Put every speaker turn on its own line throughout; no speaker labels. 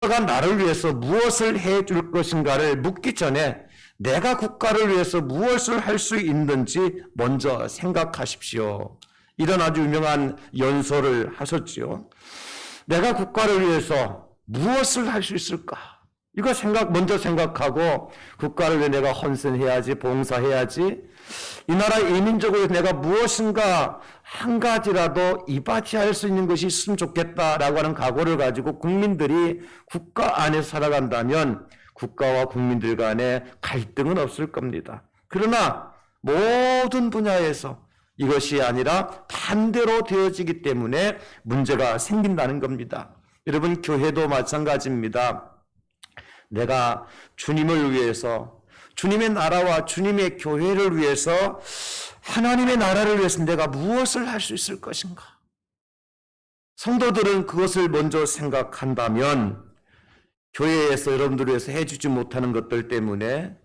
국가가 나를 위해서 무엇을 해줄 것인가를 묻기 전에 내가 국가를 위해서 무엇을 할 수 있는지 먼저 생각하십시오. 이런 아주 유명한 연설을 하셨지요. 내가 국가를 위해서 무엇을 할 수 있을까? 이거 먼저 생각하고 국가를 위해 내가 헌신해야지, 봉사해야지. 이 나라 이민족을 위해 내가 무엇인가 한 가지라도 이바지할 수 있는 것이 있으면 좋겠다라고 하는 각오를 가지고 국민들이 국가 안에 살아간다면 국가와 국민들 간에 갈등은 없을 겁니다. 그러나 모든 분야에서 이것이 아니라 반대로 되어지기 때문에 문제가 생긴다는 겁니다. 여러분, 교회도 마찬가지입니다. 내가 주님을 위해서, 주님의 나라와 주님의 교회를 위해서, 하나님의 나라를 위해서 내가 무엇을 할 수 있을 것인가? 성도들은 그것을 먼저 생각한다면 교회에서 여러분들을 위해서 해주지 못하는 것들 때문에,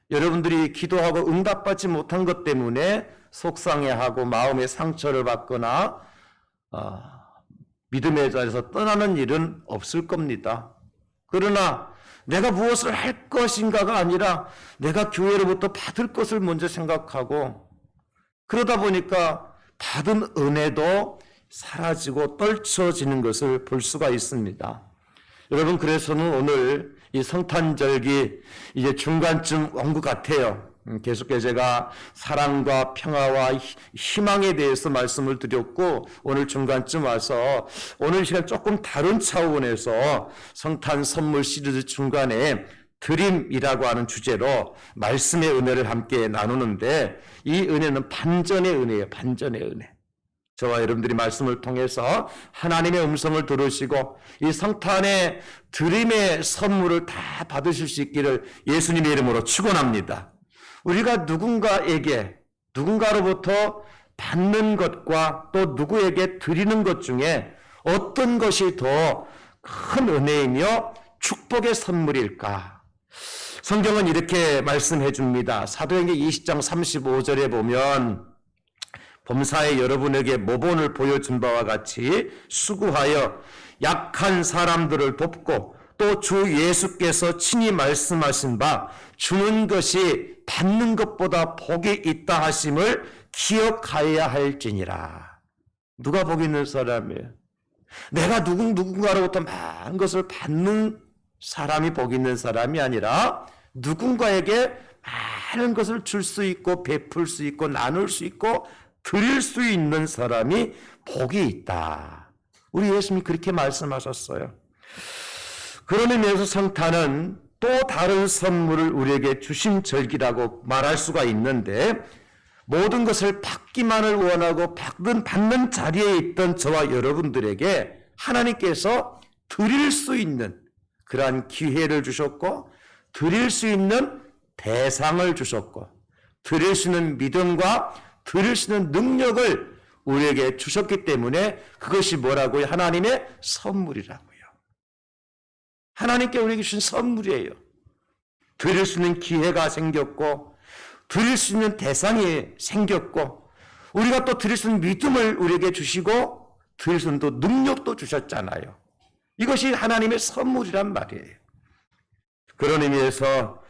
여러분들이 기도하고 응답받지 못한 것 때문에 속상해하고 마음의 상처를 받거나 믿음의 자리에서 떠나는 일은 없을 겁니다. 그러나 내가 무엇을 할 것인가가 아니라 내가 교회로부터 받을 것을 먼저 생각하고, 그러다 보니까 받은 은혜도 사라지고 떨쳐지는 것을 볼 수가 있습니다. 여러분, 그래서는 오늘 이 성탄절기 이제 중간쯤 온 것 같아요. 계속해서 제가 사랑과 평화와 희망에 대해서 말씀을 드렸고, 오늘 중간쯤 와서 오늘 시간 조금 다른 차원에서 성탄 선물 시리즈 중간에 드림이라고 하는 주제로 말씀의 은혜를 함께 나누는데, 이 은혜는 반전의 은혜예요. 반전의 은혜. 저와 여러분들이 말씀을 통해서 하나님의 음성을 들으시고 이 성탄의 드림의 선물을 다 받으실 수 있기를 예수님의 이름으로 축원합니다. 우리가 누군가로부터 받는 것과 또 누구에게 드리는 것 중에 어떤 것이 더 큰 은혜이며 축복의 선물일까? 성경은 이렇게 말씀해 줍니다. 사도행전 20장 35절에 보면, 범사에 여러분에게 모본을 보여준 바와 같이 수고하여 약한 사람들을 돕고 또 주 예수께서 친히 말씀하신 바 주는 것이 받는 것보다 복이 있다 하심을 기억하여야 할지니라. 누가 복 있는 사람이에요? 내가 누군가로부터 많은 것을 받는 사람이 복 있는 사람이 아니라 누군가에게 많은 것을 줄 수 있고 베풀 수 있고 나눌 수 있고 드릴 수 있는 사람이 복이 있다. 우리 예수님이 그렇게 말씀하셨어요. 그런 의미에서 성탄은 또 다른 선물을 우리에게 주신 절기라고 말할 수가 있는데, 모든 것을 받기만을 원하고 받는 자리에 있던 저와 여러분들에게 하나님께서 드릴 수 있는 그러한 기회를 주셨고, 드릴 수 있는 대상을 주셨고, 드릴 수 있는 믿음과 드릴 수 있는 능력을 우리에게 주셨기 때문에 그것이 뭐라고요? 하나님의 선물이라고요. 하나님께 우리에게 주신 선물이에요. 드릴 수 있는 기회가 생겼고, 드릴 수 있는 대상이 생겼고, 우리가 또 드릴 수 있는 믿음을 우리에게 주시고, 드릴 수 있는 또 능력도 주셨잖아요. 이것이 하나님의 선물이란 말이에요. 그런 의미에서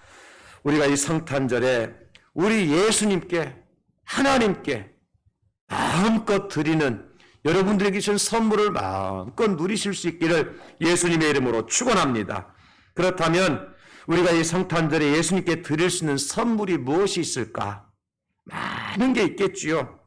우리가 이 성탄절에 우리 예수님께, 하나님께 마음껏 드리는, 여러분들에게 주신 선물을 마음껏 누리실 수 있기를 예수님의 이름으로 축원합니다. 그렇다면 우리가 이 성탄절에 예수님께 드릴 수 있는 선물이 무엇이 있을까? 많은 게 있겠지요.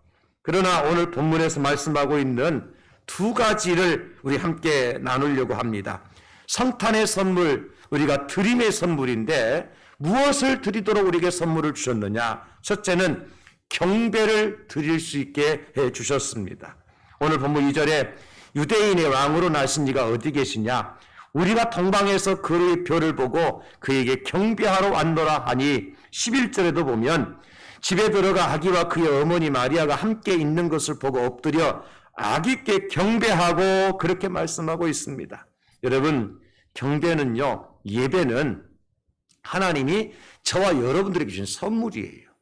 그러나 오늘 본문에서 말씀하고 있는 두 가지를 우리 함께 나누려고 합니다. 성탄의 선물, 우리가 드림의 선물인데 무엇을 드리도록 우리에게 선물을 주셨느냐? 첫째는 경배를 드릴 수 있게 해 주셨습니다. 오늘 본문 2절에 유대인의 왕으로 나신 이가 어디 계시냐? 우리가 동방에서 그의 별을 보고 그에게 경배하러 왔노라 하니, 11절에도 보면 집에 들어가 아기와 그의 어머니 마리아가 함께 있는 것을 보고 엎드려 아기께 경배하고, 그렇게 말씀하고 있습니다. 여러분, 경배는요, 예배는 하나님이 저와 여러분들에게 주신 선물이에요.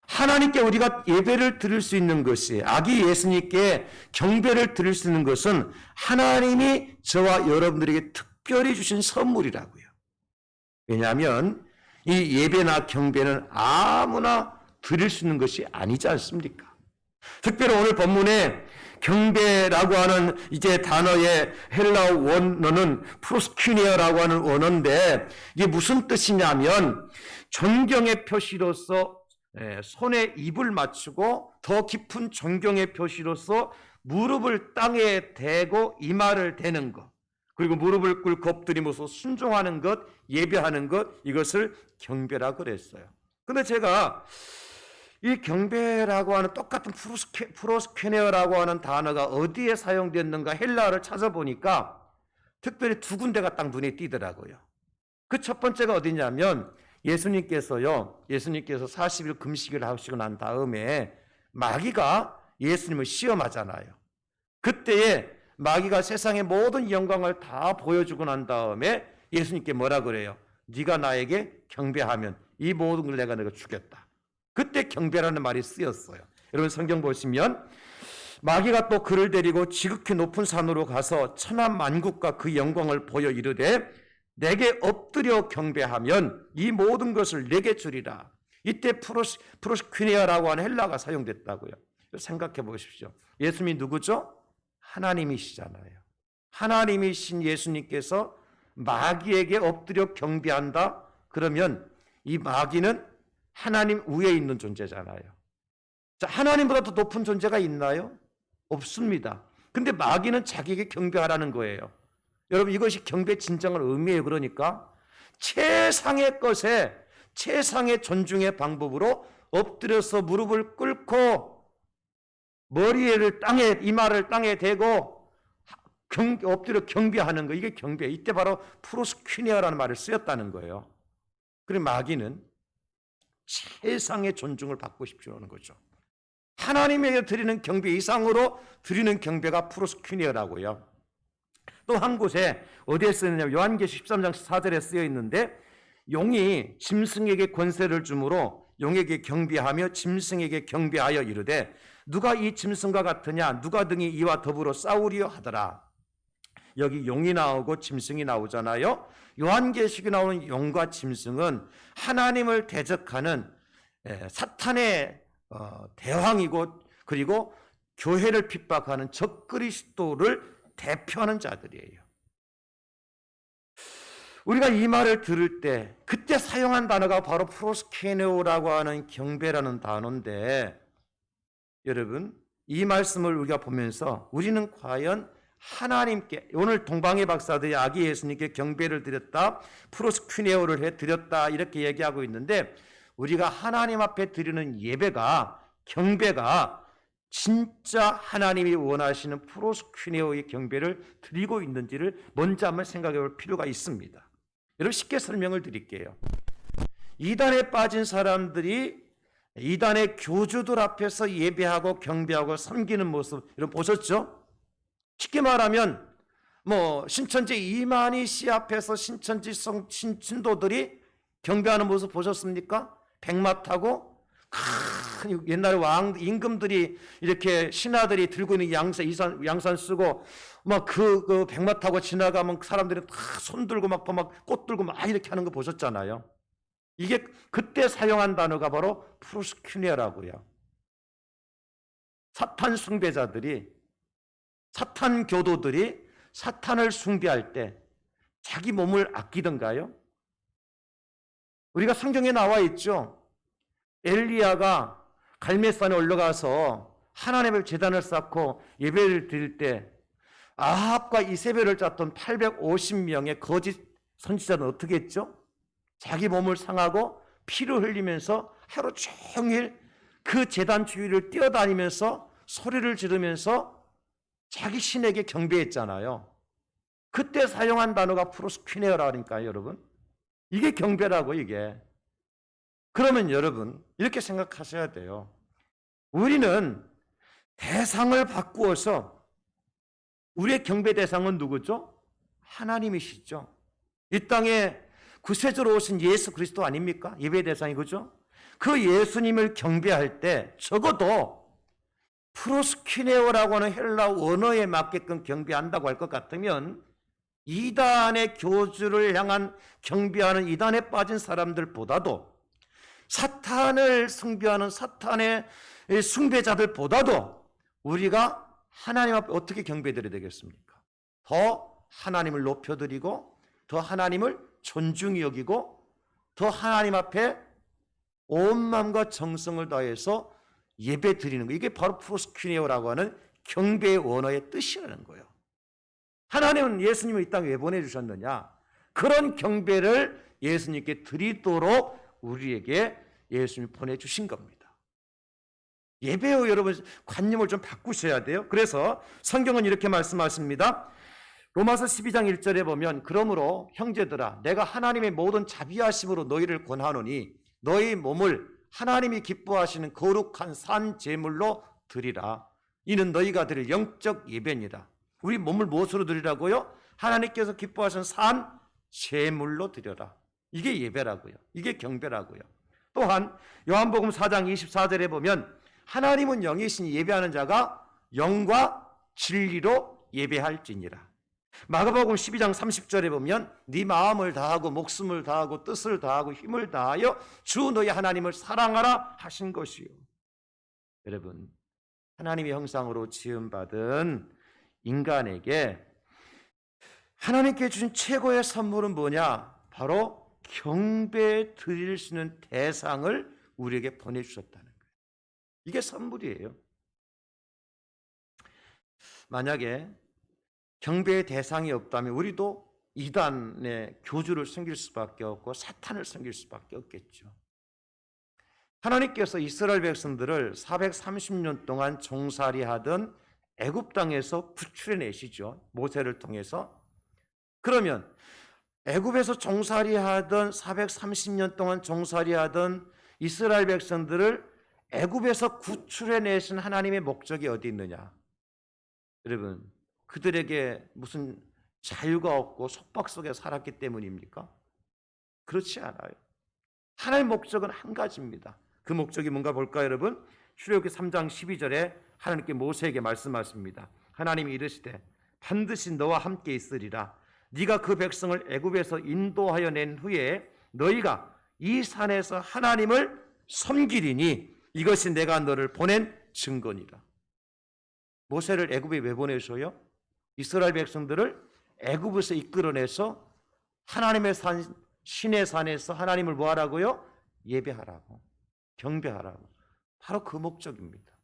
하나님께 우리가 예배를 드릴 수 있는 것이, 아기 예수님께 경배를 드릴 수 있는 것은 하나님이 저와 여러분들에게 특별히 주신 선물이라고요. 왜냐하면 이 예배나 경배는 아무나 드릴 수 있는 것이 아니지 않습니까? 특별히 오늘 본문에 경배라고 하는 이제 단어의 헬라어 원어는 프로스퀴니어라고 하는 원어인데, 이게 무슨 뜻이냐면 존경의 표시로서 손에 입을 맞추고 더 깊은 존경의 표시로서 무릎을 땅에 대고 이마를 대는 것, 그리고 무릎을 꿇고 엎드리면서 순종하는 것, 예배하는 것, 이것을 경배라고 그랬어요. 근데 제가 이 경배라고 하는 똑같은 프로스케네어라고 하는 단어가 어디에 사용됐는가 헬라어를 찾아보니까 특별히 두 군데가 딱 눈에 띄더라고요. 그 첫 번째가 어디냐면 예수님께서 40일 금식을 하시고 난 다음에 마귀가 예수님을 시험하잖아요. 그때에 마귀가 세상의 모든 영광을 다 보여주고 난 다음에 예수님께 뭐라 그래요? 네가 나에게 경배하면 이 모든 걸 내가 주겠다. 그때 경배라는 말이 쓰였어요. 여러분 성경 보시면 마귀가 또 그를 데리고 지극히 높은 산으로 가서 천한 만국과 그 영광을 보여 이르되 내게 엎드려 경배하면 이 모든 것을 내게 주리라. 이때 프로스퀴니아라고 하는 헬라가 사용됐다고요. 생각해 보십시오. 예수님이 누구죠? 하나님이시잖아요. 하나님이신 예수님께서 마귀에게 엎드려 경배한다? 그러면 이 마귀는 하나님 위에 있는 존재잖아요. 자, 하나님보다 더 높은 존재가 있나요? 없습니다. 근데 마귀는 자기에게 경배하라는 거예요. 여러분 이것이 경배 진정한 의미예요. 그러니까 최상의 것에 최상의 존중의 방법으로 엎드려서 무릎을 꿇고 머리를 땅에 이마를 땅에 대고 엎드려 경배하는 거, 이게 경배. 이때 바로 프로스퀴니아라는 말을 쓰였다는 거예요. 그리고 마귀는 최상의 존중을 받고 싶어하는 거죠. 하나님에게 드리는 경배 이상으로 드리는 경배가 프로스퀴니아라고요. 또 한 곳에 어디에 쓰느냐, 요한계시록 13장 4절에 쓰여 있는데 용이 짐승에게 권세를 주므로 용에게 경배하며 짐승에게 경배하여 이르되 누가 이 짐승과 같으냐, 누가 등이 이와 더불어 싸우리요 하더라. 여기 용이 나오고 짐승이 나오잖아요. 요한계시록에 나오는 용과 짐승은 하나님을 대적하는 사탄의 대왕이고, 그리고 교회를 핍박하는 적그리스도를 대표하는 자들이에요. 우리가 이 말을 들을 때 그때 사용한 단어가 바로 프로스케네오라고 하는 경배라는 단어인데, 여러분 이 말씀을 우리가 보면서 우리는 과연 하나님께, 오늘 동방의 박사들이 아기 예수님께 경배를 드렸다, 프로스퀴네오를 해드렸다 이렇게 얘기하고 있는데, 우리가 하나님 앞에 드리는 예배가, 경배가 진짜 하나님이 원하시는 프로스퀴네오의 경배를 드리고 있는지를 먼저 한번 생각해 볼 필요가 있습니다. 여러분 쉽게 설명을 드릴게요. 이단에 빠진 사람들이 이단의 교주들 앞에서 예배하고 경배하고 섬기는 모습 여러분 보셨죠? 쉽게 말하면 신천지 이만희 씨 앞에서 신천지 신도들이 경배하는 모습 보셨습니까? 백마 타고 옛날에 임금들이 이렇게 신하들이 들고 있는 양산 쓰고 그 백마 타고 지나가면 사람들이 다 손 들고 막 꽃 들고 막 이렇게 하는 거 보셨잖아요. 이게 그때 사용한 단어가 바로 프로스퀴니아라고요. 사탄 숭배자들이, 사탄 교도들이 사탄을 숭배할 때 자기 몸을 아끼던가요? 우리가 성경에 나와 있죠. 엘리야가 갈멜산에 올라가서 하나님의 제단을 쌓고 예배를 드릴 때 아합과 이세벨을 짰던 850명의 거짓 선지자는 어떻게 했죠? 자기 몸을 상하고 피를 흘리면서 하루 종일 그 제단 주위를 뛰어다니면서 소리를 지르면서 자기 신에게 경배했잖아요. 그때 사용한 단어가 프로스퀴네어라니까요, 여러분. 이게 경배라고, 이게. 그러면 여러분 이렇게 생각하셔야 돼요. 우리는 대상을 바꾸어서, 우리의 경배 대상은 누구죠? 하나님이시죠. 이 땅에 구세주로 오신 예수 그리스도 아닙니까? 예배 대상이, 그죠? 그 예수님을 경배할 때 적어도 프로스키네오라고 하는 헬라 원어에 맞게끔 경배한다고 할 것 같으면 이단의 교주를 향한 경배하는 이단에 빠진 사람들보다도 사탄을 숭배하는 사탄의 숭배자들보다도 우리가 하나님 앞에 어떻게 경배드려야 되겠습니까? 더 하나님을 높여드리고 더 하나님을 존중히 여기고 더 하나님 앞에 온 마음과 정성을 다해서 예배 드리는 거, 이게 바로 프로스퀴네오라고 하는 경배의 원어의 뜻이라는 거예요. 하나님은 예수님을 이 땅에 왜 보내주셨느냐? 그런 경배를 예수님께 드리도록 우리에게 예수님이 보내주신 겁니다. 예배요, 여러분, 관념을 좀 바꾸셔야 돼요. 그래서 성경은 이렇게 말씀하십니다. 로마서 12장 1절에 보면, 그러므로 형제들아, 내가 하나님의 모든 자비하심으로 너희를 권하노니 너희 몸을 하나님이 기뻐하시는 거룩한 산 제물로 드리라. 이는 너희가 드릴 영적 예배니라. 우리 몸을 무엇으로 드리라고요? 하나님께서 기뻐하시는 산 제물로 드려라. 이게 예배라고요. 이게 경배라고요. 또한 요한복음 4장 24절에 보면 하나님은 영이시니 예배하는 자가 영과 진리로 예배할지니라. 마가복음 12장 30절에 보면 네 마음을 다하고 목숨을 다하고 뜻을 다하고 힘을 다하여 주 너희 하나님을 사랑하라 하신 것이요. 여러분, 하나님의 형상으로 지음받은 인간에게 하나님께 주신 최고의 선물은 뭐냐? 바로 경배 드릴 수 있는 대상을 우리에게 보내주셨다는 거예요. 이게 선물이에요. 만약에 경배의 대상이 없다면 우리도 이단의 교주를 섬길 수밖에 없고 사탄을 섬길 수밖에 없겠죠. 하나님께서 이스라엘 백성들을 430년 동안 종살이하던 애굽 땅에서 구출해내시죠. 모세를 통해서. 그러면 애굽에서 종살이하던 430년 동안 종살이하던 이스라엘 백성들을 애굽에서 구출해내신 하나님의 목적이 어디 있느냐? 여러분, 그들에게 무슨 자유가 없고 속박 속에 살았기 때문입니까? 그렇지 않아요. 하나님의 목적은 한 가지입니다. 그 목적이 뭔가 볼까요, 여러분? 출애굽기 3장 12절에 하나님께 모세에게 말씀하십니다. 하나님이 이르시되 반드시 너와 함께 있으리라. 네가 그 백성을 애굽에서 인도하여 낸 후에 너희가 이 산에서 하나님을 섬기리니 이것이 내가 너를 보낸 증거니라. 모세를 애굽에 왜 보내셔요? 이스라엘 백성들을 애굽에서 이끌어내서 하나님의 산, 신의 산에서 하나님을 뭐 하라고요? 예배하라고, 경배하라고. 바로 그 목적입니다.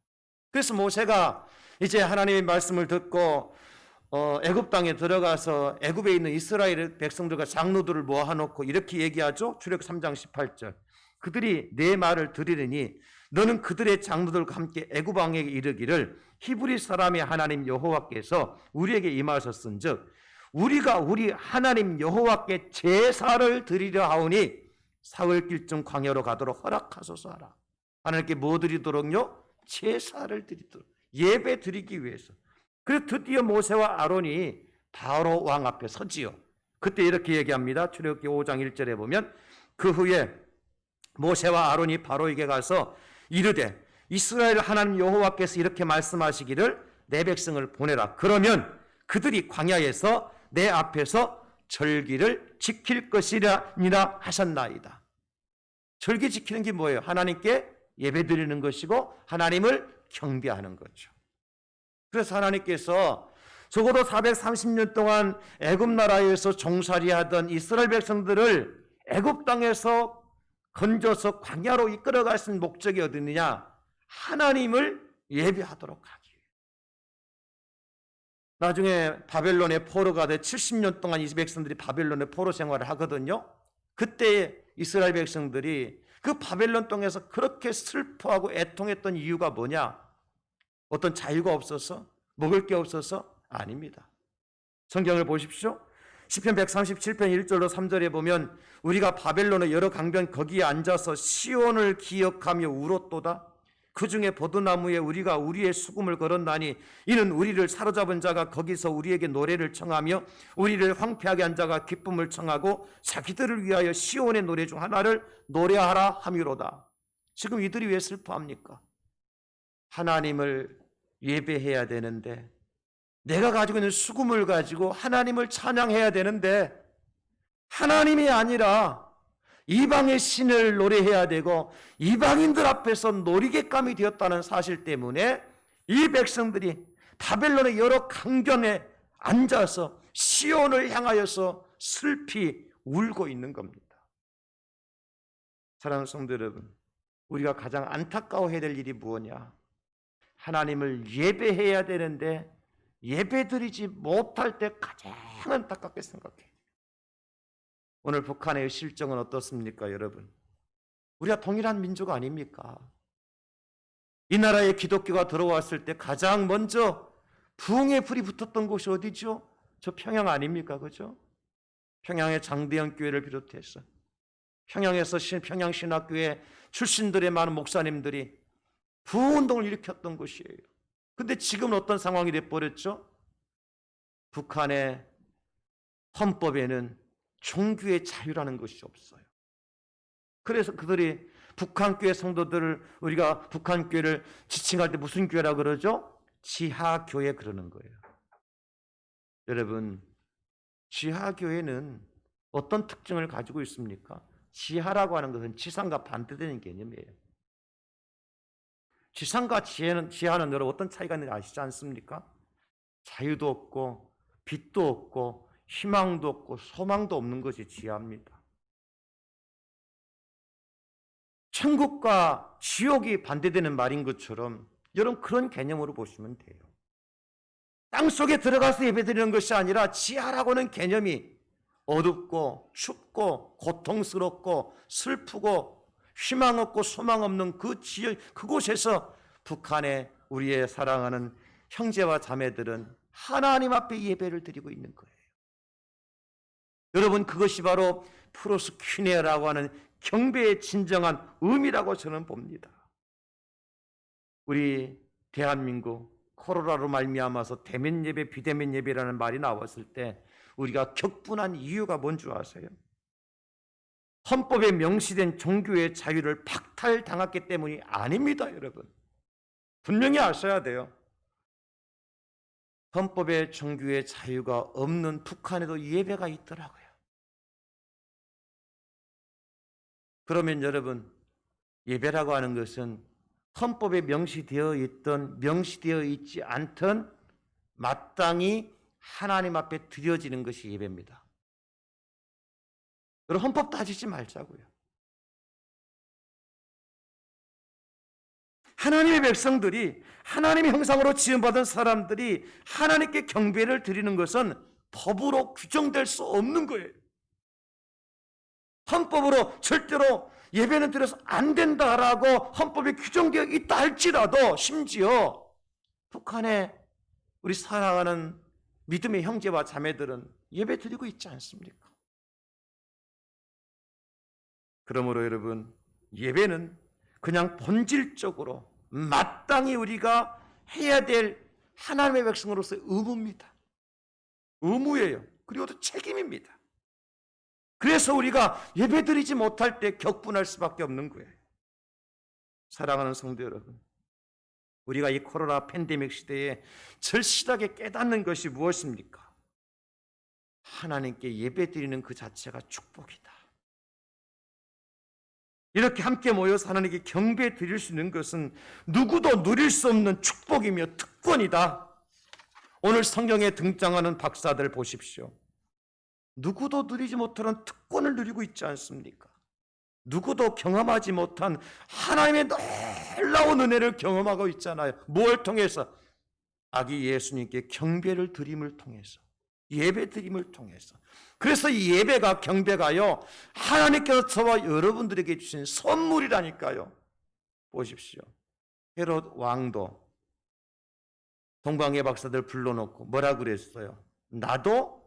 그래서 모세가 이제 하나님의 말씀을 듣고 애굽 땅에 들어가서 애굽에 있는 이스라엘 백성들과 장로들을 모아놓고 이렇게 얘기하죠. 출애굽 3장 18절. 그들이 내 말을 들으리니 너는 그들의 장로들과 함께 애굽 왕에게 이르기를 히브리 사람의 하나님 여호와께서 우리에게 임하셨은즉 우리가 우리 하나님 여호와께 제사를 드리려 하오니 사흘길쯤 광야로 가도록 허락하소서 하라. 하나님께 뭐 드리도록요? 제사를 드리도록, 예배 드리기 위해서. 그래서 드디어 모세와 아론이 바로 왕 앞에 서지요. 그때 이렇게 얘기합니다. 출애굽기 5장 1절에 보면 그 후에 모세와 아론이 바로에게 가서 이르되 이스라엘 하나님 여호와께서 이렇게 말씀하시기를 내 백성을 보내라. 그러면 그들이 광야에서 내 앞에서 절기를 지킬 것이라 하셨나이다. 절기 지키는 게 뭐예요? 하나님께 예배드리는 것이고 하나님을 경배하는 거죠. 그래서 하나님께서 적어도 430년 동안 애굽 나라에서 종살이하던 이스라엘 백성들을 애굽 땅에서 건져서 광야로 이끌어 가신 목적이 어디 있느냐? 하나님을 예배하도록 하기 위해. 나중에 바벨론에 포로가 돼 70년 동안 이 백성들이 바벨론의 포로 생활을 하거든요. 그때 이스라엘 백성들이 그 바벨론 땅에서 그렇게 슬퍼하고 애통했던 이유가 뭐냐? 어떤 자유가 없어서? 먹을 게 없어서? 아닙니다. 성경을 보십시오. 시편 137편 1절로 3절에 보면 우리가 바벨론의 여러 강변 거기에 앉아서 시온을 기억하며 울었도다. 그 중에 버드나무에 우리가 우리의 수금을 걸었나니 이는 우리를 사로잡은 자가 거기서 우리에게 노래를 청하며 우리를 황폐하게 한 자가 기쁨을 청하고 자기들을 위하여 시온의 노래 중 하나를 노래하라 함이로다. 지금 이들이 왜 슬퍼합니까? 하나님을 예배해야 되는데, 내가 가지고 있는 수금을 가지고 하나님을 찬양해야 되는데, 하나님이 아니라 이방의 신을 노래해야 되고 이방인들 앞에서 놀이객감이 되었다는 사실 때문에 이 백성들이 바벨론의 여러 강변에 앉아서 시온을 향하여서 슬피 울고 있는 겁니다. 사랑하는 성도 여러분, 우리가 가장 안타까워해야 될 일이 무엇이냐? 하나님을 예배해야 되는데 예배드리지 못할 때 가장 안타깝게 생각해요. 오늘 북한의 실정은 어떻습니까, 여러분? 우리가 동일한 민족 아닙니까? 이 나라에 기독교가 들어왔을 때 가장 먼저 부흥의 불이 붙었던 곳이 어디죠? 저 평양 아닙니까? 그죠? 평양의 장대현 교회를 비롯해서 평양에서 평양신학교회 출신들의 많은 목사님들이 부흥운동을 일으켰던 곳이에요. 근데 지금은 어떤 상황이 돼버렸죠? 북한의 헌법에는 종교의 자유라는 것이 없어요. 그래서 그들이 북한교회 성도들을, 우리가 북한교회를 지칭할 때 무슨 교회라고 그러죠? 지하교회 그러는 거예요. 여러분, 지하교회는 어떤 특징을 가지고 있습니까? 지하라고 하는 것은 지상과 반대되는 개념이에요. 지상과 지하는 여러분 어떤 차이가 있는지 아시지 않습니까? 자유도 없고 빛도 없고 희망도 없고 소망도 없는 것이 지하입니다. 천국과 지옥이 반대되는 말인 것처럼 여러분 그런 개념으로 보시면 돼요. 땅속에 들어가서 예배드리는 것이 아니라 지하라고는 개념이 어둡고 춥고 고통스럽고 슬프고 희망 없고 소망 없는 그 지역, 그곳에서 북한의 우리의 사랑하는 형제와 자매들은 하나님 앞에 예배를 드리고 있는 거예요. 여러분, 그것이 바로 프로스퀴네라고 하는 경배의 진정한 의미라고 저는 봅니다. 우리 대한민국 코로나로 말미암아서 대면 예배, 비대면 예배라는 말이 나왔을 때 우리가 격분한 이유가 뭔 줄 아세요? 헌법에 명시된 종교의 자유를 박탈당했기 때문이 아닙니다, 여러분. 분명히 아셔야 돼요. 헌법에 종교의 자유가 없는 북한에도 예배가 있더라고요. 그러면 여러분, 예배라고 하는 것은 헌법에 명시되어 있던 명시되어 있지 않던 마땅히 하나님 앞에 드려지는 것이 예배입니다. 여러분, 헌법 따지지 말자고요. 하나님의 백성들이, 하나님의 형상으로 지음받은 사람들이 하나님께 경배를 드리는 것은 법으로 규정될 수 없는 거예요. 헌법으로 절대로 예배는 드려서 안 된다라고 헌법에 규정되어 있다 할지라도 심지어 북한의 우리 사랑하는 믿음의 형제와 자매들은 예배 드리고 있지 않습니까? 그러므로 여러분, 예배는 그냥 본질적으로 마땅히 우리가 해야 될 하나님의 백성으로서의 의무입니다. 의무예요. 그리고 또 책임입니다. 그래서 우리가 예배드리지 못할 때 격분할 수밖에 없는 거예요. 사랑하는 성도 여러분, 우리가 이 코로나 팬데믹 시대에 절실하게 깨닫는 것이 무엇입니까? 하나님께 예배드리는 그 자체가 축복이다. 이렇게 함께 모여서 하나님께 경배 드릴 수 있는 것은 누구도 누릴 수 없는 축복이며 특권이다. 오늘 성경에 등장하는 박사들 보십시오. 누구도 누리지 못하는 특권을 누리고 있지 않습니까? 누구도 경험하지 못한 하나님의 놀라운 은혜를 경험하고 있잖아요. 뭘 통해서? 아기 예수님께 경배를 드림을 통해서, 예배 드림을 통해서. 그래서 이 예배가, 경배가요, 하나님께서 저와 여러분들에게 주신 선물이라니까요. 보십시오. 헤롯 왕도 동방의 박사들 불러놓고 뭐라 그랬어요? 나도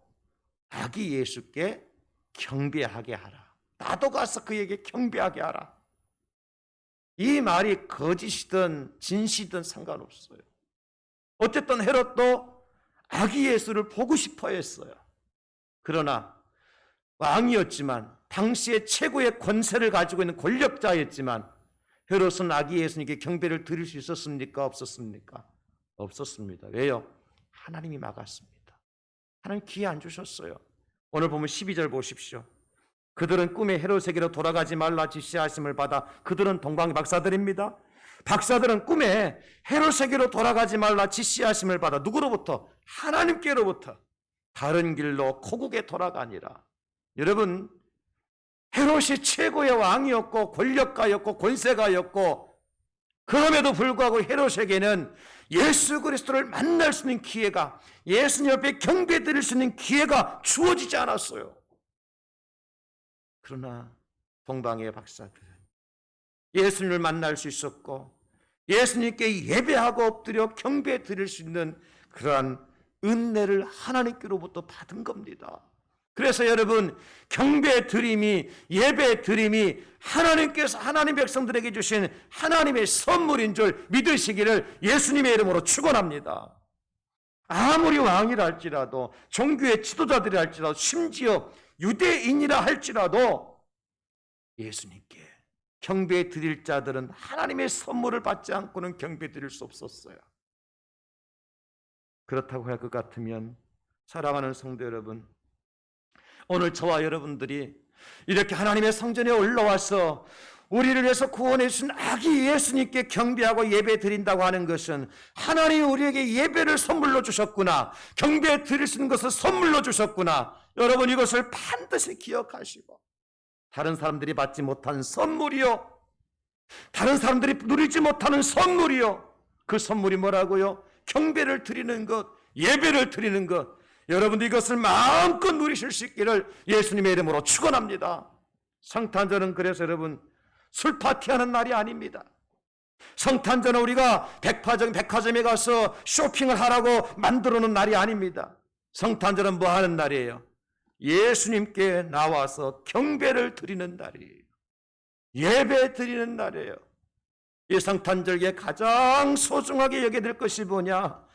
아기 예수께 경배하게 하라. 나도 가서 그에게 경배하게 하라. 이 말이 거짓이든 진실이든 상관없어요. 어쨌든 헤롯도 아기 예수를 보고 싶어 했어요. 그러나 왕이었지만 당시에 최고의 권세를 가지고 있는 권력자였지만 헤롯은 아기 예수님께 경배를 드릴 수 있었습니까? 없었습니까? 없었습니다. 왜요? 하나님이 막았습니다. 하나님 기회 안 주셨어요. 오늘 보면 12절 보십시오. 그들은 꿈에 헤롯에게로 돌아가지 말라 지시하심을 받아, 그들은 동방의 박사들입니다. 박사들은 꿈에 헤롯에게로 돌아가지 말라 지시하심을 받아 누구로부터? 하나님께로부터 다른 길로 고국에 돌아가니라. 여러분, 헤롯이 최고의 왕이었고 권력가였고 권세가였고, 그럼에도 불구하고 헤롯에게는 예수 그리스도를 만날 수 있는 기회가, 예수님 옆에 경배 드릴 수 있는 기회가 주어지지 않았어요. 그러나 동방의 박사들은 예수님을 만날 수 있었고 예수님께 예배하고 엎드려 경배 드릴 수 있는 그러한 은혜를 하나님께로부터 받은 겁니다. 그래서 여러분, 경배 드림이, 예배 드림이 하나님께서 하나님 백성들에게 주신 하나님의 선물인 줄 믿으시기를 예수님의 이름으로 축원합니다. 아무리 왕이라 할지라도, 종교의 지도자들이 할지라도, 심지어 유대인이라 할지라도 예수님께 경배 드릴 자들은 하나님의 선물을 받지 않고는 경배 드릴 수 없었어요. 그렇다고 할 것 같으면 사랑하는 성도 여러분, 오늘 저와 여러분들이 이렇게 하나님의 성전에 올라와서 우리를 위해서 구원해 주신 아기 예수님께 경배하고 예배 드린다고 하는 것은 하나님이 우리에게 예배를 선물로 주셨구나, 경배 드릴 수 있는 것을 선물로 주셨구나, 여러분 이것을 반드시 기억하시고, 다른 사람들이 받지 못한 선물이요, 다른 사람들이 누리지 못하는 선물이요, 그 선물이 뭐라고요? 경배를 드리는 것, 예배를 드리는 것. 여러분들 이것을 마음껏 누리실 수 있기를 예수님의 이름으로 축원합니다. 성탄절은 그래서 여러분 술 파티하는 날이 아닙니다. 성탄절은 우리가 백화점에 가서 쇼핑을 하라고 만들어 놓은 날이 아닙니다. 성탄절은 뭐 하는 날이에요? 예수님께 나와서 경배를 드리는 날이에요. 예배 드리는 날이에요. 이 성탄절기에 가장 소중하게 여겨야 될 것이 뭐냐?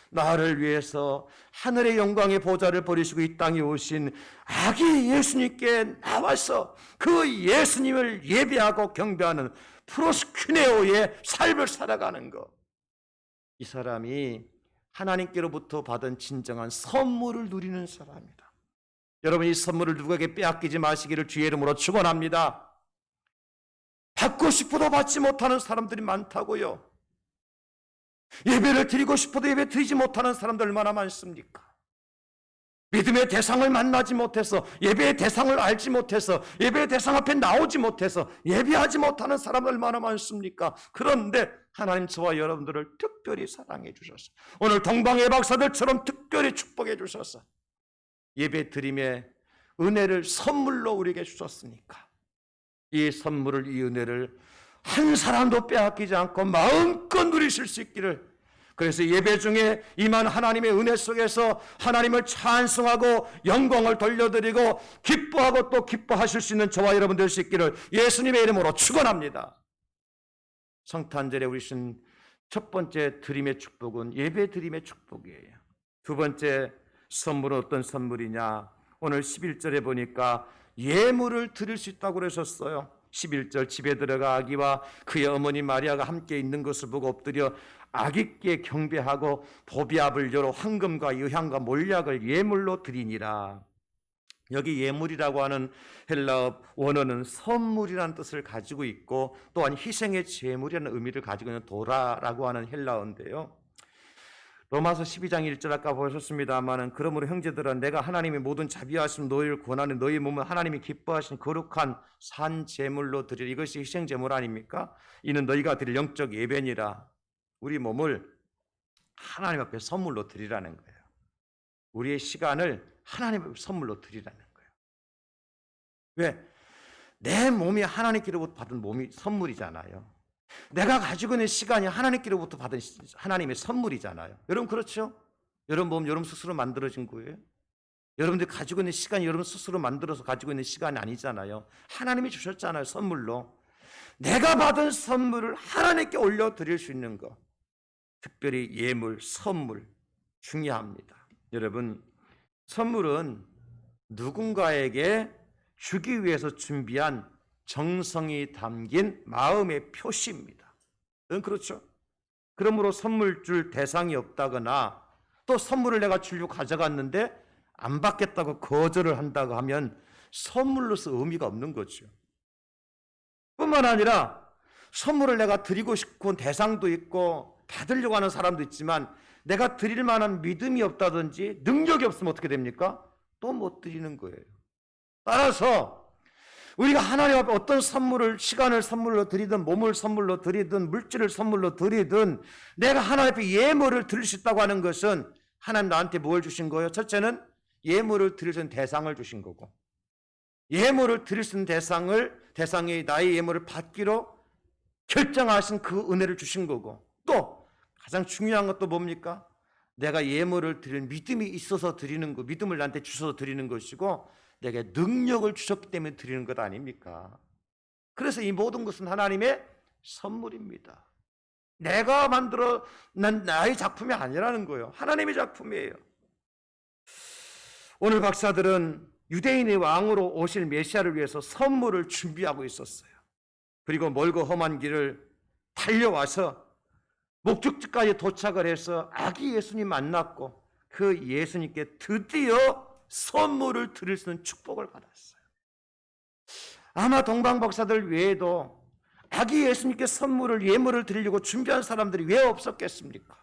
나를 위해서 하늘의 영광의 보좌를 버리시고 이 땅에 오신 아기 예수님께 나와서 그 예수님을 예배하고 경배하는 프로스큐네오의 삶을 살아가는 것. 이 사람이 하나님께로부터 받은 진정한 선물을 누리는 사람이다. 여러분, 이 선물을 누구에게 빼앗기지 마시기를 주의 이름으로 축원합니다. 받고 싶어도 받지 못하는 사람들이 많다고요. 예배를 드리고 싶어도 예배 드리지 못하는 사람들 얼마나 많습니까? 믿음의 대상을 만나지 못해서, 예배의 대상을 알지 못해서, 예배의 대상 앞에 나오지 못해서 예배하지 못하는 사람들 얼마나 많습니까? 그런데 하나님 저와 여러분들을 특별히 사랑해 주셔서, 오늘 동방의 박사들처럼 특별히 축복해 주셔서 예배 드림의 은혜를 선물로 우리에게 주셨으니까 이 선물을, 이 은혜를 한 사람도 빼앗기지 않고 마음껏 누리실 수 있기를, 그래서 예배 중에 임한 하나님의 은혜 속에서 하나님을 찬송하고 영광을 돌려드리고 기뻐하고 또 기뻐하실 수 있는 저와 여러분 될 수 있기를 예수님의 이름으로 축원합니다. 성탄절에 우리 주신 첫 번째 드림의 축복은 예배 드림의 축복이에요. 두 번째 선물은 어떤 선물이냐? 오늘 11절에 보니까 예물을 드릴 수 있다고 그러셨어요. 11절, 집에 들어가 아기와 그의 어머니 마리아가 함께 있는 것을 보고 엎드려 아기께 경배하고 보비압을 열어 황금과 유향과 몰약을 예물로 드리니라. 여기 예물이라고 하는 헬라어 원어는 선물이라는 뜻을 가지고 있고, 또한 희생의 제물이라는 의미를 가지고 있는 도라라고 하는 헬라어인데요. 로마서 12장 1절 아까 보셨습니다마는, 그러므로 형제들아 내가 하나님의 모든 자비하심 너희를 권하는 너희 몸은 하나님이 기뻐하신 거룩한 산 제물로 드리라. 이것이 희생 제물 아닙니까? 이는 너희가 드릴 영적 예배니라. 우리 몸을 하나님 앞에 선물로 드리라는 거예요. 우리의 시간을 하나님 앞에 선물로 드리라는 거예요. 왜? 내 몸이 하나님께로부터 받은 몸이 선물이잖아요. 내가 가지고 있는 시간이 하나님께로부터 받은 하나님의 선물이잖아요. 여러분 그렇죠? 여러분 몸 여러분 스스로 만들어진 거예요. 여러분들이 가지고 있는 시간이 여러분 스스로 만들어서 가지고 있는 시간이 아니잖아요. 하나님이 주셨잖아요, 선물로. 내가 받은 선물을 하나님께 올려드릴 수 있는 것, 특별히 예물, 선물 중요합니다. 여러분, 선물은 누군가에게 주기 위해서 준비한 정성이 담긴 마음의 표시입니다. 그렇죠? 그러므로 선물 줄 대상이 없다거나 또 선물을 내가 주려고 가져갔는데 안 받겠다고 거절을 한다고 하면 선물로서 의미가 없는 거죠. 뿐만 아니라 선물을 내가 드리고 싶은 대상도 있고 받으려고 하는 사람도 있지만 내가 드릴 만한 믿음이 없다든지 능력이 없으면 어떻게 됩니까? 또 못 드리는 거예요. 따라서 우리가 하나님 앞에 어떤 선물을, 시간을 선물로 드리든 몸을 선물로 드리든 물질을 선물로 드리든 내가 하나님 앞에 예물을 드릴 수 있다고 하는 것은 하나님 나한테 뭘 주신 거예요? 첫째는 예물을 드릴 수 있는 대상을 주신 거고, 예물을 드릴 수 있는 대상이 나의 예물을 받기로 결정하신 그 은혜를 주신 거고, 또 가장 중요한 것도 뭡니까? 내가 예물을 드릴 믿음이 있어서 드리는 거, 믿음을 나한테 주셔서 드리는 것이고 내게 능력을 주셨기 때문에 드리는 것 아닙니까? 그래서 이 모든 것은 하나님의 선물입니다. 내가 만들어 난 나의 작품이 아니라는 거예요. 하나님의 작품이에요. 오늘 박사들은 유대인의 왕으로 오실 메시아를 위해서 선물을 준비하고 있었어요. 그리고 멀고 험한 길을 달려와서 목적지까지 도착을 해서 아기 예수님 만났고 그 예수님께 드디어 선물을 드릴 수 있는 축복을 받았어요. 아마 동방박사들 외에도 아기 예수님께 예물을 드리려고 준비한 사람들이 왜 없었겠습니까?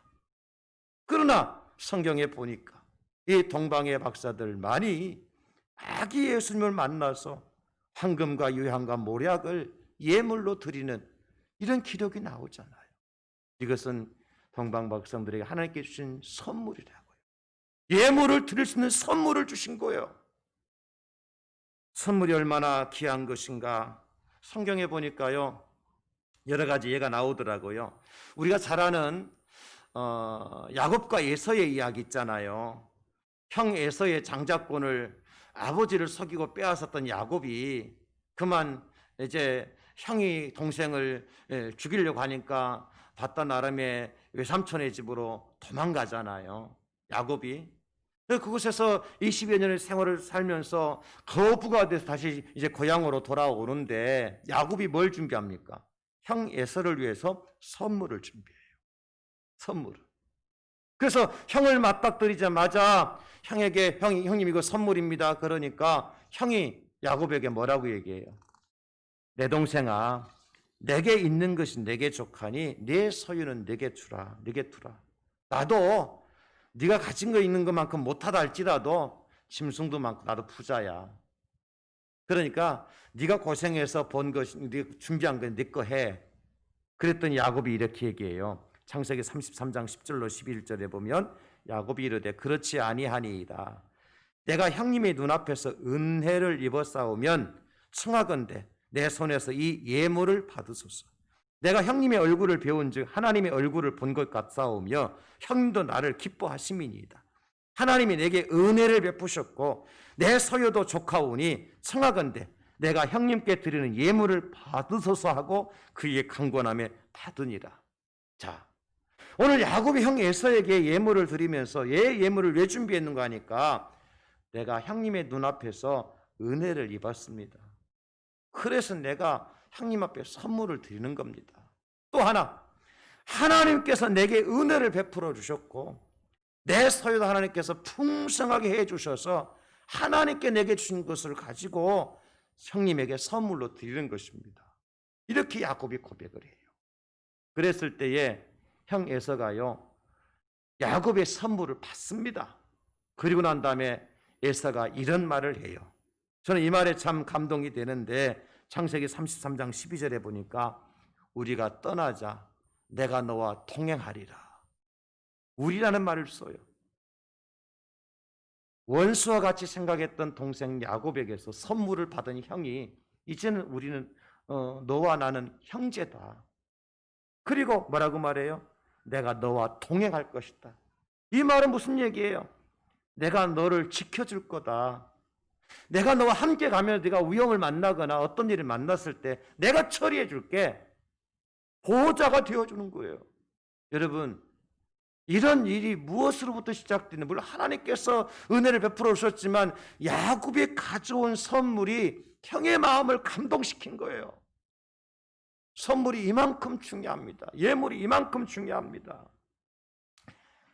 그러나 성경에 보니까 이 동방의 박사들만이 아기 예수님을 만나서 황금과 유향과 모략을 예물로 드리는 이런 기록이 나오잖아요. 이것은 동방박사들에게 하나님께 주신 선물이라고요. 예물을 드릴 수 있는 선물을 주신 거예요. 선물이 얼마나 귀한 것인가. 성경에 보니까요, 여러 가지 예가 나오더라고요. 우리가 잘 아는 야곱과 에서의 이야기 있잖아요. 형 에서의 장자권을 아버지를 속이고 빼앗았던 야곱이 그만 이제 형이 동생을 죽이려고 하니까 봤던 나름의 외삼촌의 집으로 도망가잖아요. 야곱이. 그곳에서 20여 년의 생활을 살면서 거부가 돼서 다시 이제 고향으로 돌아오는데 야곱이 뭘 준비합니까? 형 에서를 위해서 선물을 준비해요. 선물을. 그래서 형을 맞닥뜨리자마자 형에게 형님 이거 선물입니다. 그러니까 형이 야곱에게 뭐라고 얘기해요? 내 동생아, 내게 있는 것이 내게 족하니 내 소유는 내게 주라. 내게 두라. 나도 네가 가진 거 있는 것만큼 못하다 할지라도 짐승도 많고 나도 부자야. 그러니까 네가 고생해서 번 것이 네가 준비한 건 네 거 해. 그랬더니 야곱이 이렇게 얘기해요. 창세기 33장 10절로 11절에 보면 야곱이 이르되 그렇지 아니하니이다. 내가 형님의 눈앞에서 은혜를 입었사오면 청하건대 내 손에서 이 예물을 받으소서. 내가 형님의 얼굴을 배운즉 하나님의 얼굴을 본 것 같사오며 형님도 나를 기뻐하심이니이다. 하나님이 내게 은혜를 베푸셨고 내 소유도 족하오니 청하건대 내가 형님께 드리는 예물을 받으소서 하고 그의 강권함에 받으니라. 자, 오늘 야곱이 형 에서에게 예물을 드리면서 예물을 왜 준비했는가 하니까 내가 형님의 눈앞에서 은혜를 입었습니다. 그래서 내가 형님 앞에 선물을 드리는 겁니다. 또 하나, 하나님께서 내게 은혜를 베풀어 주셨고 내 소유도 하나님께서 풍성하게 해 주셔서 하나님께 내게 주신 것을 가지고 형님에게 선물로 드리는 것입니다. 이렇게 야곱이 고백을 해요. 그랬을 때에 형 에서가요, 야곱의 선물을 받습니다. 그리고 난 다음에 에서가 이런 말을 해요. 저는 이 말에 참 감동이 되는데 창세기 33장 12절에 보니까 우리가 떠나자 내가 너와 동행하리라. 우리라는 말을 써요. 원수와 같이 생각했던 동생 야곱에게서 선물을 받은 형이 이제는 우리는 너와 나는 형제다. 그리고 뭐라고 말해요? 내가 너와 동행할 것이다. 이 말은 무슨 얘기예요? 내가 너를 지켜줄 거다. 내가 너와 함께 가면 네가 위험을 만나거나 어떤 일을 만났을 때 내가 처리해 줄게. 보호자가 되어주는 거예요. 여러분, 이런 일이 무엇으로부터 시작되는, 물론 하나님께서 은혜를 베풀어 주셨지만 야곱이 가져온 선물이 형의 마음을 감동시킨 거예요. 선물이 이만큼 중요합니다. 예물이 이만큼 중요합니다.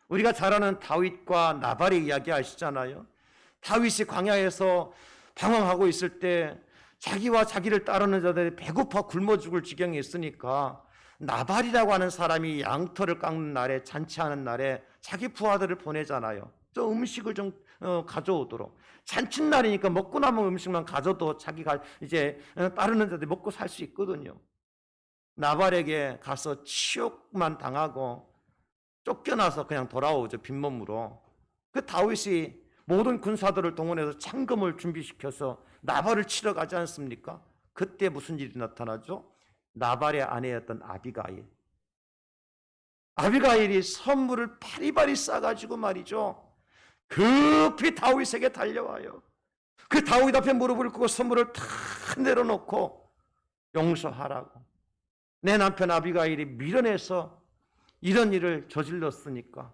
우리가 잘 아는 다윗과 나발의 이야기 아시잖아요. 다윗이 광야에서 방황하고 있을 때 자기와 자기를 따르는 자들이 배고파 굶어 죽을 지경에 있으니까 나발이라고 하는 사람이 양털을 깎는 날에, 잔치하는 날에 자기 부하들을 보내잖아요. 저 음식을 좀 가져오도록. 잔칫날이니까 먹고 남은 음식만 가져도 자기가 이제 따르는 자들이 먹고 살 수 있거든요. 나발에게 가서 치욕만 당하고 쫓겨나서 그냥 돌아오죠. 빈몸으로. 그 다윗이 모든 군사들을 동원해서 창금을 준비시켜서 나발을 치러 가지 않습니까? 그때 무슨 일이 나타나죠? 나발의 아내였던 아비가일. 아비가일이 선물을 바리바리 싸가지고 말이죠. 급히 다윗에게 달려와요. 그 다윗 앞에 무릎을 꿇고 선물을 다 내려놓고 용서하라고. 내 남편 아비가일이 밀어내서 이런 일을 저질렀으니까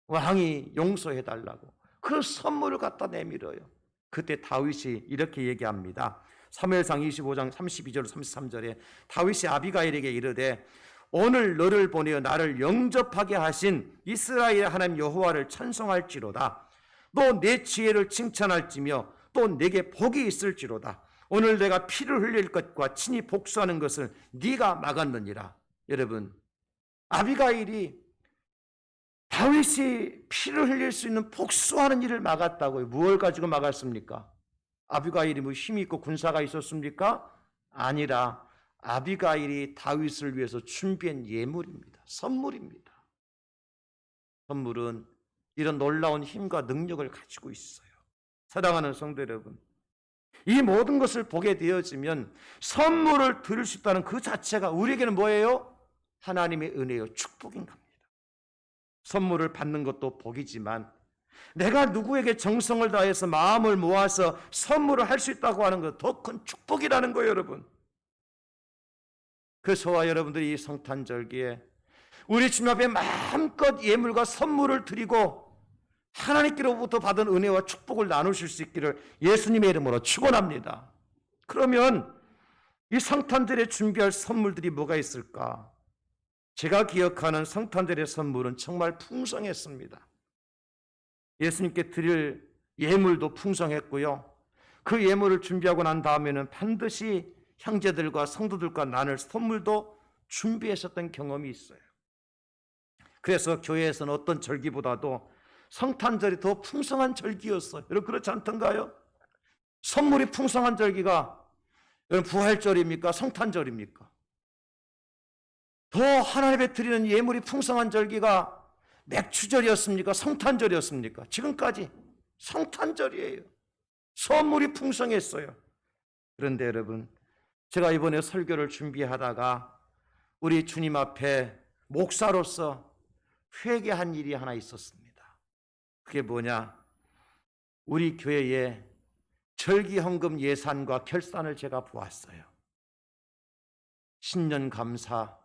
왕이 용서해달라고 그 선물을 갖다 내밀어요. 그때 다윗이 이렇게 얘기합니다. 사무엘상 25장 32절 33절에 다윗이 아비가일에게 이르되 오늘 너를 보내어 나를 영접하게 하신 이스라엘 하나님 여호와를 찬송할지로다. 너 내 지혜를 칭찬할지며 또 내게 복이 있을지로다. 오늘 내가 피를 흘릴 것과 친히 복수하는 것을 네가 막았느니라. 여러분, 아비가일이 다윗이 피를 흘릴 수 있는 복수하는 일을 막았다고요. 무엇을 가지고 막았습니까? 아비가일이 뭐 힘이 있고 군사가 있었습니까? 아니라 아비가일이 다윗을 위해서 준비한 예물입니다. 선물입니다. 선물은 이런 놀라운 힘과 능력을 가지고 있어요. 사랑하는 성도 여러분, 이 모든 것을 보게 되어지면 선물을 드릴 수 있다는 그 자체가 우리에게는 뭐예요? 하나님의 은혜요, 축복인 겁니다. 선물을 받는 것도 복이지만 내가 누구에게 정성을 다해서 마음을 모아서 선물을 할 수 있다고 하는 것 더 큰 축복이라는 거예요, 여러분. 그래서 저와 여러분들이 이 성탄절기에 우리 주님 앞에 마음껏 예물과 선물을 드리고 하나님께로부터 받은 은혜와 축복을 나누실 수 있기를 예수님의 이름으로 축원합니다. 그러면 이 성탄절에 준비할 선물들이 뭐가 있을까? 제가 기억하는 성탄절의 선물은 정말 풍성했습니다. 예수님께 드릴 예물도 풍성했고요. 그 예물을 준비하고 난 다음에는 반드시 형제들과 성도들과 나눌 선물도 준비했었던 경험이 있어요. 그래서 교회에서는 어떤 절기보다도 성탄절이 더 풍성한 절기였어요. 여러분 그렇지 않던가요? 선물이 풍성한 절기가 여러분 부활절입니까? 성탄절입니까? 더 하나님께 드리는 예물이 풍성한 절기가 맥추절이었습니까? 성탄절이었습니까? 지금까지 성탄절이에요. 선물이 풍성했어요. 그런데 여러분, 제가 이번에 설교를 준비하다가 우리 주님 앞에 목사로서 회개한 일이 하나 있었습니다. 그게 뭐냐? 우리 교회의 절기헌금 예산과 결산을 제가 보았어요. 신년감사,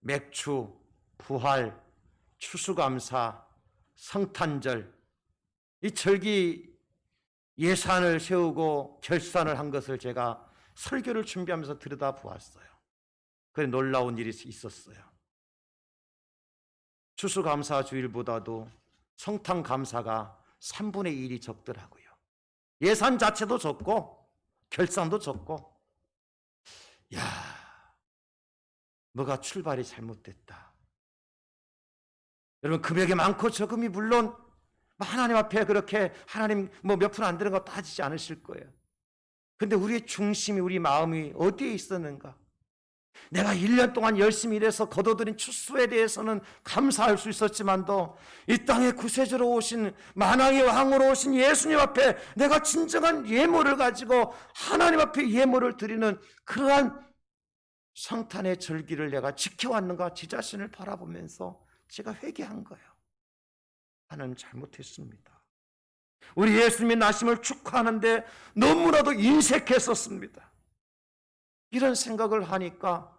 맥추, 부활, 추수감사, 성탄절, 이 절기 예산을 세우고 결산을 한 것을 제가 설교를 준비하면서 들여다보았어요. 그래 놀라운 일이 있었어요. 추수감사 주일보다도 성탄감사가 3분의 1이 적더라고요. 예산 자체도 적고 결산도 적고, 야, 뭐가 출발이 잘못됐다. 여러분 금액이 많고 적음이 물론 하나님 앞에 그렇게 하나님 뭐 몇 푼 안 되는 거 따지지 않으실 거예요. 근데 우리의 중심이, 우리 마음이 어디에 있었는가? 내가 1년 동안 열심히 일해서 거둬들인 추수에 대해서는 감사할 수 있었지만도 이 땅에 구세주로 오신 만왕의 왕으로 오신 예수님 앞에 내가 진정한 예물을 가지고 하나님 앞에 예물을 드리는 그러한 성탄의 절기를 내가 지켜왔는가 제 자신을 바라보면서 제가 회개한 거예요. 나는 잘못했습니다. 우리 예수님의 나심을 축하하는데 너무나도 인색했었습니다. 이런 생각을 하니까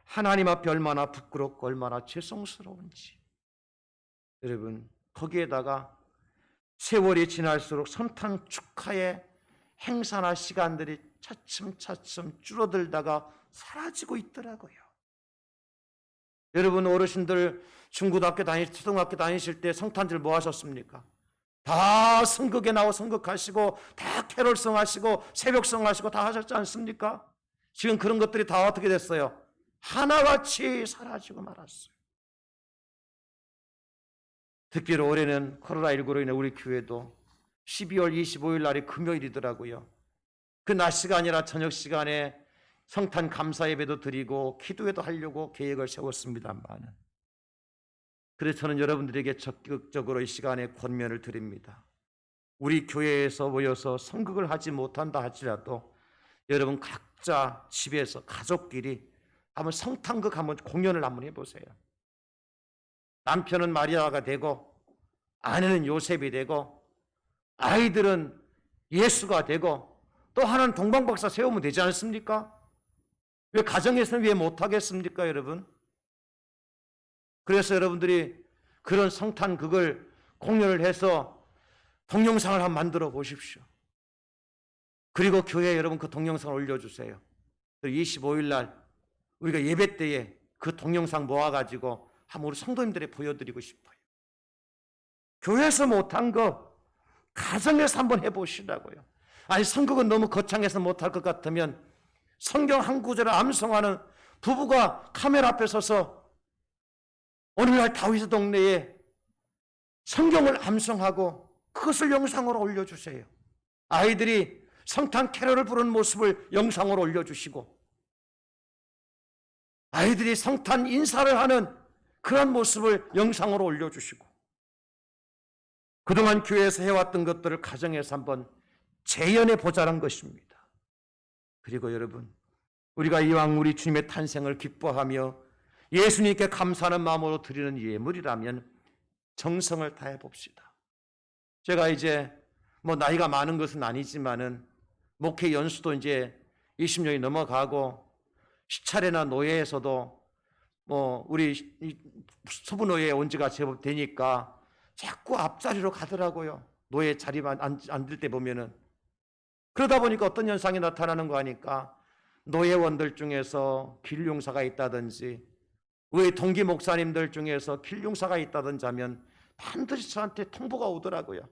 하나님 앞에 얼마나 부끄럽고 얼마나 죄송스러운지. 여러분 거기에다가 세월이 지날수록 성탄 축하의 행사나 시간들이 차츰차츰 줄어들다가 사라지고 있더라고요. 여러분 어르신들 중고등학교 초등학교 다니실 때 성탄절 뭐 하셨습니까? 다 성극에 나와 성극하시고 다 캐롤송 하시고 새벽송 하시고 다 하셨지 않습니까? 지금 그런 것들이 다 어떻게 됐어요? 하나같이 사라지고 말았어요. 특별히 올해는 코로나19로 인해 우리 교회도 12월 25일 날이 금요일이더라고요. 그 낮 시간이나 저녁 시간에 성탄 감사 예배도 드리고 기도회도 하려고 계획을 세웠습니다만, 그래서 저는 여러분들에게 적극적으로 이 시간에 권면을 드립니다. 우리 교회에서 모여서 성극을 하지 못한다 할지라도 여러분 각자 집에서 가족끼리 한번 성탄극 한번 공연을 한번 해보세요. 남편은 마리아가 되고 아내는 요셉이 되고 아이들은 예수가 되고 또 하나는 동방박사 세우면 되지 않습니까? 왜 가정에서는 왜 못하겠습니까, 여러분? 그래서 여러분들이 그런 성탄극을 공연을 해서 동영상을 한번 만들어 보십시오. 그리고 교회에 여러분 그 동영상을 올려주세요. 25일 날 우리가 예배 때에 그 동영상 모아가지고 한번 우리 성도님들에 보여드리고 싶어요. 교회에서 못한 거 가정에서 한번 해보시라고요. 아니 성극은 너무 거창해서 못할 것 같으면 성경 한 구절을 암송하는 부부가 카메라 앞에 서서 오늘날 다윗의 동네에 성경을 암송하고 그것을 영상으로 올려주세요. 아이들이 성탄 캐럴을 부르는 모습을 영상으로 올려주시고 아이들이 성탄 인사를 하는 그런 모습을 영상으로 올려주시고 그동안 교회에서 해왔던 것들을 가정에서 한번 재현해 보자는 것입니다. 그리고 여러분 우리가 이왕 우리 주님의 탄생을 기뻐하며 예수님께 감사하는 마음으로 드리는 예물이라면 정성을 다해 봅시다. 제가 이제 뭐 나이가 많은 것은 아니지만은 목회 연수도 이제 20년이 넘어가고 시차례나 노예에서도 뭐 우리 서부노예에 온 지가 제법 되니까 자꾸 앞자리로 가더라고요. 노예 자리만 앉을 때 보면은. 그러다 보니까 어떤 현상이 나타나는 거 하니까 노예원들 중에서 길흉사가 있다든지 우리 동기 목사님들 중에서 길흉사가 있다든지 하면 반드시 저한테 통보가 오더라고요.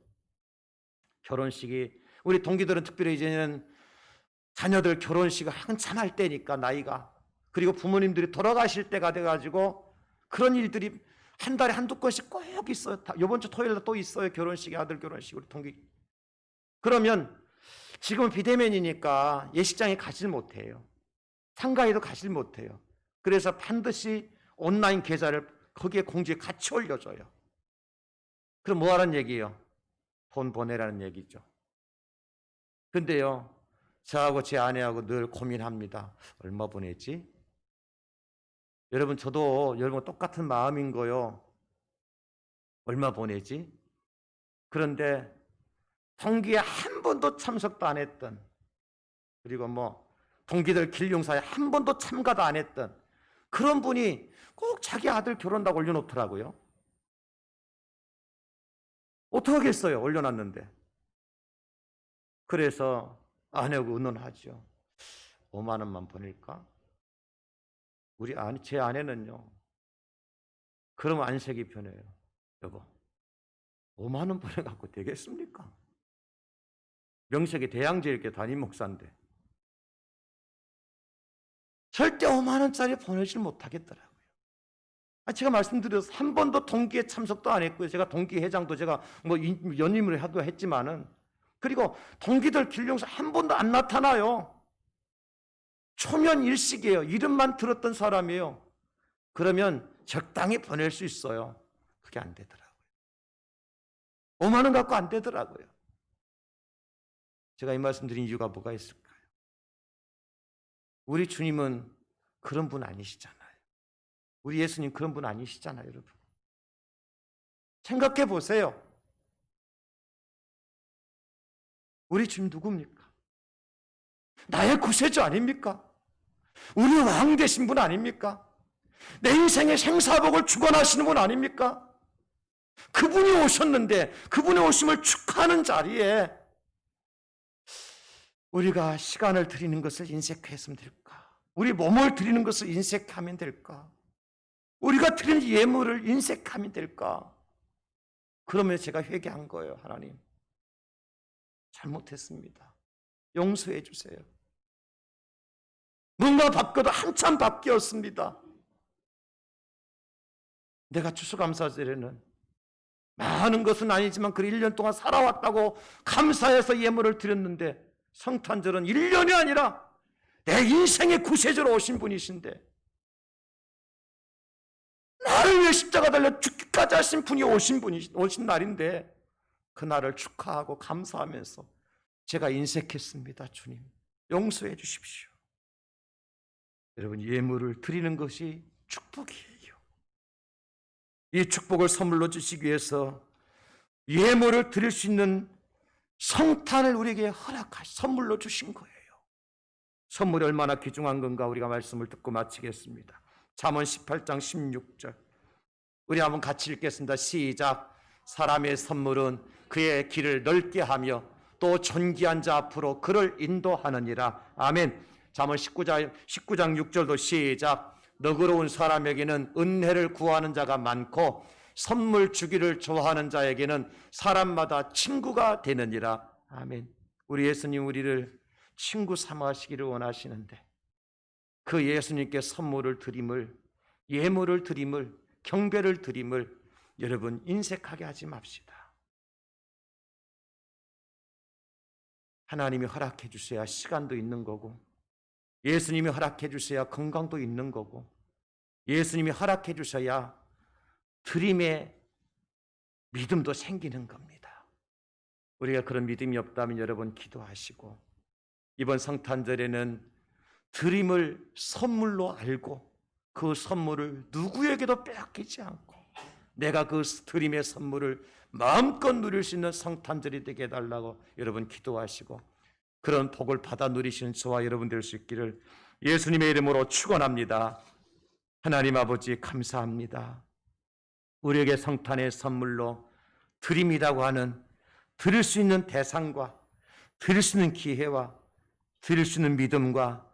결혼식이 우리 동기들은 특별히 이제는 자녀들 결혼식을 한참 할 때니까 나이가 그리고 부모님들이 돌아가실 때가 돼가지고 그런 일들이 한 달에 한두 건씩 꼭 있어요. 이번 주 토요일에 또 있어요. 결혼식이 아들 결혼식 우리 동기. 그러면 지금은 비대면이니까 예식장에 가질 못해요. 상가에도 가질 못해요. 그래서 반드시 온라인 계좌를 거기에 공지에 같이 올려줘요. 그럼 뭐 하라는 얘기예요? 돈 보내라는 얘기죠. 근데요, 저하고 제 아내하고 늘 고민합니다. 얼마 보내지? 여러분, 저도 여러분 똑같은 마음인 거요. 얼마 보내지? 그런데 동기에 한 번도 참석도 안 했던, 그리고 뭐 동기들 길흉사에 한 번도 참가도 안 했던 그런 분이 꼭 자기 아들 결혼한다고 올려놓더라고요. 어떡하겠어요, 올려놨는데. 그래서 아내하고 의논하죠. 5만 원만 보낼까? 제 아내는요, 그러면 안색이 변해요. 여보, 5만 원 보내갖고 되겠습니까? 명색이 대양제일교 담임 목사인데 절대 5만 원짜리 보내질 못하겠더라고요. 제가 말씀드려서 한 번도 동기에 참석도 안 했고요. 제가 동기 회장도 제가 뭐 연임을 하도 했지만은, 그리고 동기들 길흉사 한 번도 안 나타나요. 초면 일식이에요. 이름만 들었던 사람이에요. 그러면 적당히 보낼 수 있어요. 그게 안 되더라고요. 5만 원 갖고 안 되더라고요. 제가 이 말씀 드린 이유가 뭐가 있을까요? 우리 주님은 그런 분 아니시잖아요. 우리 예수님 그런 분 아니시잖아요, 여러분. 생각해 보세요. 우리 주님 누굽니까? 나의 구세주 아닙니까? 우리 왕 되신 분 아닙니까? 내 인생의 생사복을 주관하시는 분 아닙니까? 그분이 오셨는데 그분의 오심을 축하하는 자리에 우리가 시간을 드리는 것을 인색했으면 될까? 우리 몸을 드리는 것을 인색하면 될까? 우리가 드리는 예물을 인색하면 될까? 그러면 제가 회개한 거예요. 하나님, 잘못했습니다. 용서해 주세요. 뭔가 바뀌어도 한참 바뀌었습니다. 내가 추수감사절에는 많은 것은 아니지만 그 1년 동안 살아왔다고 감사해서 예물을 드렸는데, 성탄절은 1년이 아니라 내 인생의 구세주로 오신 분이신데, 나를 위해 십자가 달려 죽기까지 하신 분이 오신 날인데, 그 날을 축하하고 감사하면서 제가 인색했습니다. 주님, 용서해 주십시오. 여러분, 예물을 드리는 것이 축복이에요. 이 축복을 선물로 주시기 위해서 예물을 드릴 수 있는 성탄을 우리에게 선물로 주신 거예요. 선물이 얼마나 귀중한 건가 우리가 말씀을 듣고 마치겠습니다. 잠언 18장 16절 우리 한번 같이 읽겠습니다. 시작. 사람의 선물은 그의 길을 넓게 하며 또 존귀한 자 앞으로 그를 인도하느니라. 아멘. 잠언 19장 6절도 시작. 너그러운 사람에게는 은혜를 구하는 자가 많고 선물 주기를 좋아하는 자에게는 사람마다 친구가 되느니라. 아멘. 우리 예수님 우리를 친구 삼으시기를 원하시는데, 그 예수님께 선물을 드림을, 예물을 드림을, 경배를 드림을 여러분 인색하게 하지 맙시다. 하나님이 허락해 주셔야 시간도 있는 거고, 예수님이 허락해 주셔야 건강도 있는 거고, 예수님이 허락해 주셔야 드림의 믿음도 생기는 겁니다. 우리가 그런 믿음이 없다면 여러분 기도하시고, 이번 성탄절에는 드림을 선물로 알고 그 선물을 누구에게도 빼앗기지 않고 내가 그 드림의 선물을 마음껏 누릴 수 있는 성탄절이 되게 해달라고 여러분 기도하시고, 그런 복을 받아 누리시는 저와 여러분 될 수 있기를 예수님의 이름으로 축원합니다. 하나님 아버지 감사합니다. 우리에게 성탄의 선물로 드림이라고 하는 드릴 수 있는 대상과 드릴 수 있는 기회와 드릴 수 있는 믿음과